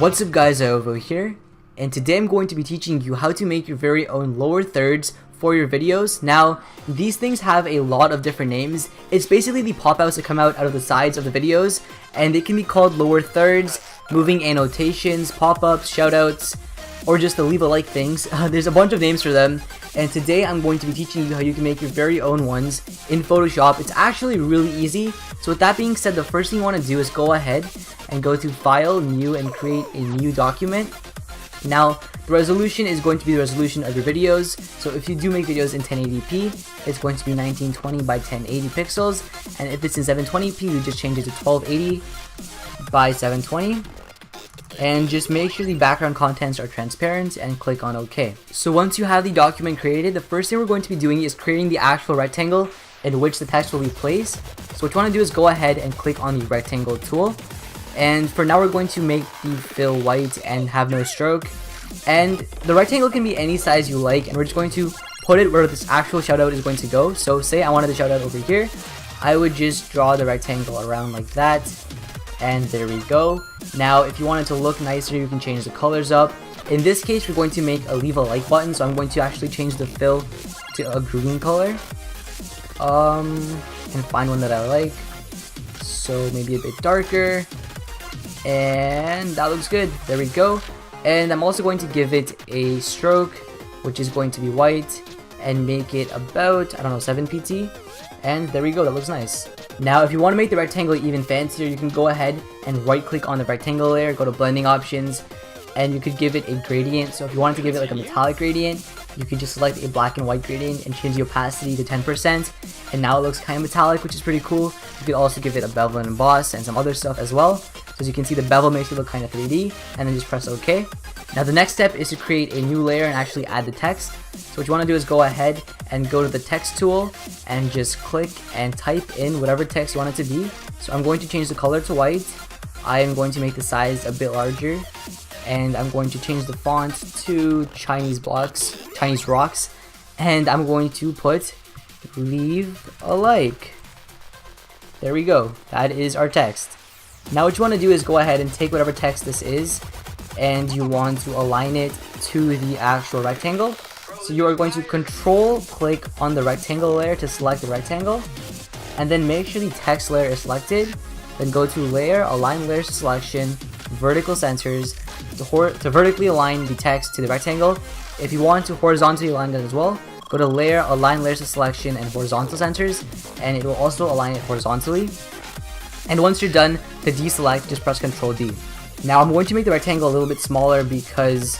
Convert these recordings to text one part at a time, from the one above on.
What's up guys, Iovo here, and today I'm going to be teaching you how to make your very own lower thirds for your videos. Now, these things have a lot of different names. It's basically the pop-outs that come out of the sides of the videos, and they can be called lower thirds, moving annotations, pop-ups, shoutouts, or just the leave a like things. There's a bunch of names for them, and today I'm going to be teaching you how you can make your very own ones in Photoshop. It's actually really easy. So with that being said, the first thing you want to do is go ahead and go to File, New, and create a new document. Now, the resolution is going to be the resolution of your videos. So if you do make videos in 1080p, it's going to be 1920 by 1080 pixels. And if it's in 720p, you just change it to 1280 by 720. And just make sure the background contents are transparent and click on OK. So once you have the document created, the first thing we're going to be doing is creating the actual rectangle in which the text will be placed. So what you want to do is go ahead and click on the rectangle tool. And for now, we're going to make the fill white and have no stroke. And the rectangle can be any size you like, and we're just going to put it where this actual shoutout is going to go. So say I wanted the shoutout over here, I would just draw the rectangle around like that. And there we go. Now, if you want it to look nicer, you can change the colors up. In this case, we're going to make a leave a like button, so I'm going to actually change the fill to a green color. And find one that I like. So maybe a bit darker. And that looks good. There we go. And I'm also going to give it a stroke, which is going to be white, and make it about, I don't know, 7 pt. And there we go. That looks nice. Now, if you want to make the rectangle even fancier, you can go ahead and right click on the rectangle layer, go to blending options, and you could give it a gradient. So if you wanted to give it like a metallic gradient, you could just select a black and white gradient and change the opacity to 10%. And now it looks kind of metallic, which is pretty cool. You could also give it a bevel and emboss and some other stuff as well. So as you can see, the bevel makes it look kind of 3D, and then just press OK. Now the next step is to create a new layer and actually add the text. So what you want to do is go ahead and go to the text tool and just click and type in whatever text you want it to be. So I'm going to change the color to white. I am going to make the size a bit larger, and I'm going to change the font to Chinese rocks, and I'm going to put leave a like. There we go. That is our text. Now what you want to do is go ahead and take whatever text this is, and you want to align it to the actual rectangle. So you are going to control click on the rectangle layer to select the rectangle, and then make sure the text layer is selected. Then go to layer, align layers to selection, vertical centers, to vertically align the text to the rectangle. If you want to horizontally align it as well, go to layer, align layers to selection, and horizontal centers, and it will also align it horizontally. And once you're done to deselect, just press Ctrl D. Now I'm going to make the rectangle a little bit smaller because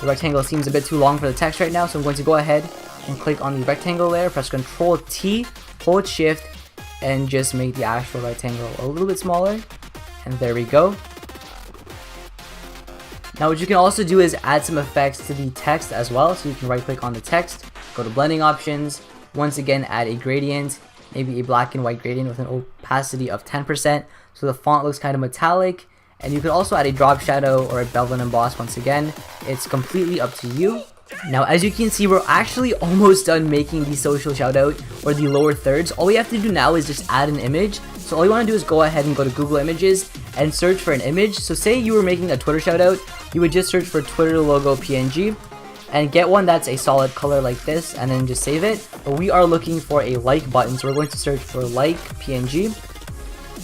the rectangle seems a bit too long for the text right now. So I'm going to go ahead and click on the rectangle layer, press Ctrl T, hold Shift, and just make the actual rectangle a little bit smaller. And there we go. Now what you can also do is add some effects to the text as well. So you can right click on the text, go to blending options, once again add a gradient, maybe a black and white gradient with an opacity of 10%, so the font looks kind of metallic. And you could also add a drop shadow or a bevel and emboss. Once again, it's completely up to you. Now as you can see, we're actually almost done making the social shoutout or the lower thirds. All we have to do now is just add an image. So all you want to do is go ahead and go to Google Images and search for an image. So say you were making a Twitter shoutout, you would just search for Twitter logo PNG and get one that's a solid color like this, and then just save it. But we are looking for a like button, so we're going to search for like PNG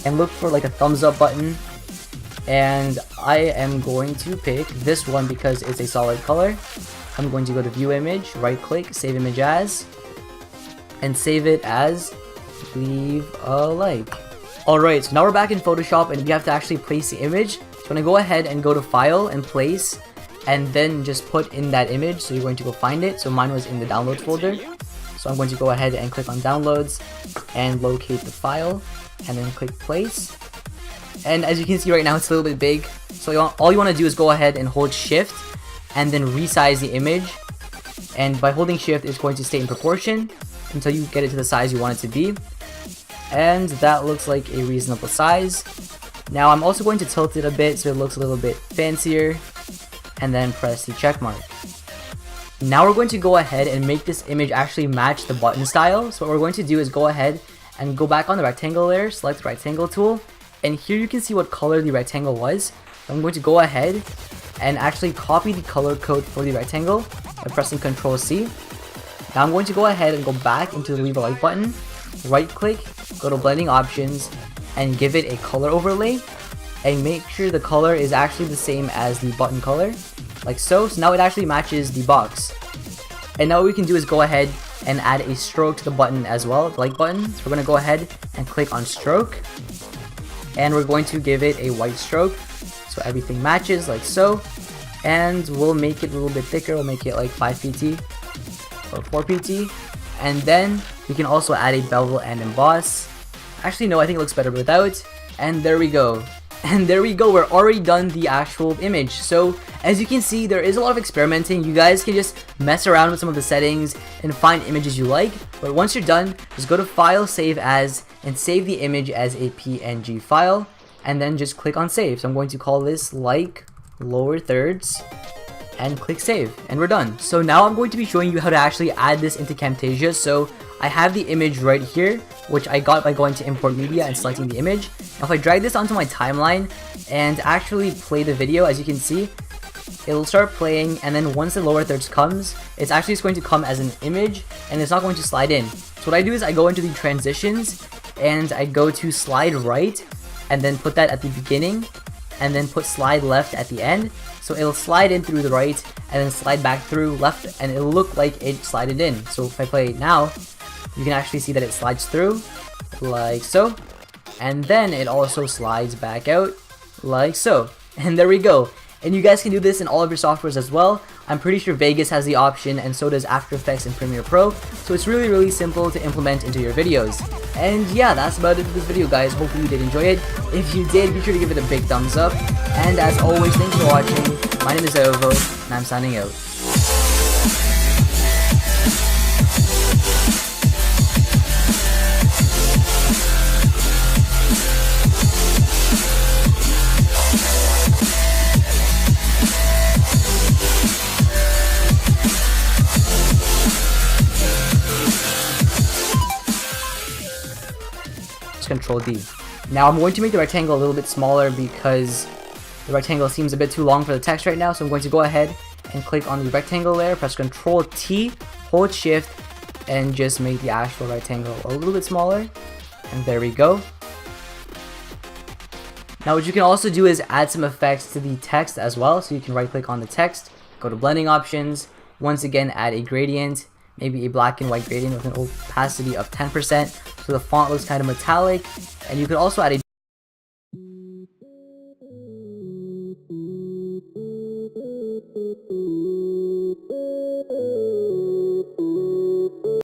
and look for like a thumbs up button. And I am going to pick this one because it's a solid color. I'm going to go to view image, right click, save image as, and save it as leave a like. Alright, so now we're back in Photoshop and we have to actually place the image. So I'm going to go ahead and go to file and place, and then just put in that image. So you're going to go find it. So mine was in the downloads folder. So I'm going to go ahead and click on downloads and locate the file, and then click place. And as you can see right now, it's a little bit big. So all you want to do is go ahead and hold shift and then resize the image. And by holding shift, it's going to stay in proportion until you get it to the size you want it to be. And that looks like a reasonable size. Now I'm also going to tilt it a bit so it looks a little bit fancier, and then press the check mark. Now we're going to go ahead and make this image actually match the button style. So what we're going to do is go ahead and go back on the rectangle layer, select the rectangle tool, and here you can see what color the rectangle was. I'm going to go ahead and actually copy the color code for the rectangle by pressing Ctrl C. Now I'm going to go ahead and go back into the leave a like button, right click, go to blending options, and give it a color overlay, and make sure the color is actually the same as the button color, like so. So now it actually matches the box. And now what we can do is go ahead and add a stroke to the button as well, the like button. So we're going to go ahead and click on stroke, and we're going to give it a white stroke so everything matches like so. And we'll make it a little bit thicker, we'll make it like 5 pt or 4 pt. And then we can also add a bevel and emboss. Actually no, I think it looks better without. And there we go. And there we go, we're already done the actual image. So as you can see, there is a lot of experimenting. You guys can just mess around with some of the settings and find images you like. But once you're done, just go to File, Save As, and save the image as a PNG file. And then just click on Save. So I'm going to call this like lower thirds, and click Save, and we're done. So now I'm going to be showing you how to actually add this into Camtasia. So I have the image right here, which I got by going to import media and selecting the image. Now if I drag this onto my timeline and actually play the video, as you can see, it'll start playing, and then once the lower thirds comes, it's actually just going to come as an image, and it's not going to slide in. So what I do is I go into the transitions, and I go to slide right, and then put that at the beginning, and then put slide left at the end. So it'll slide in through the right, and then slide back through left, and it'll look like it slided in. So if I play it now, you can actually see that it slides through, like so. And then it also slides back out, like so. And there we go. And you guys can do this in all of your softwares as well. I'm pretty sure Vegas has the option, and so does After Effects and Premiere Pro. So it's really, really simple to implement into your videos. And yeah, that's about it for this video, guys. Hopefully you did enjoy it. If you did, be sure to give it a big thumbs up. And as always, thanks for watching. My name is Ovo, and I'm signing out. Control D. Now I'm going to make the rectangle a little bit smaller because the rectangle seems a bit too long for the text right now. So I'm going to go ahead and click on the rectangle layer, press Control T, hold Shift, and just make the actual rectangle a little bit smaller. And there we go. Now what you can also do is add some effects to the text as well. So you can right click on the text, go to blending options, once again add a gradient, maybe a black and white gradient with an opacity of 10%, so the font looks kind of metallic. And you can also add a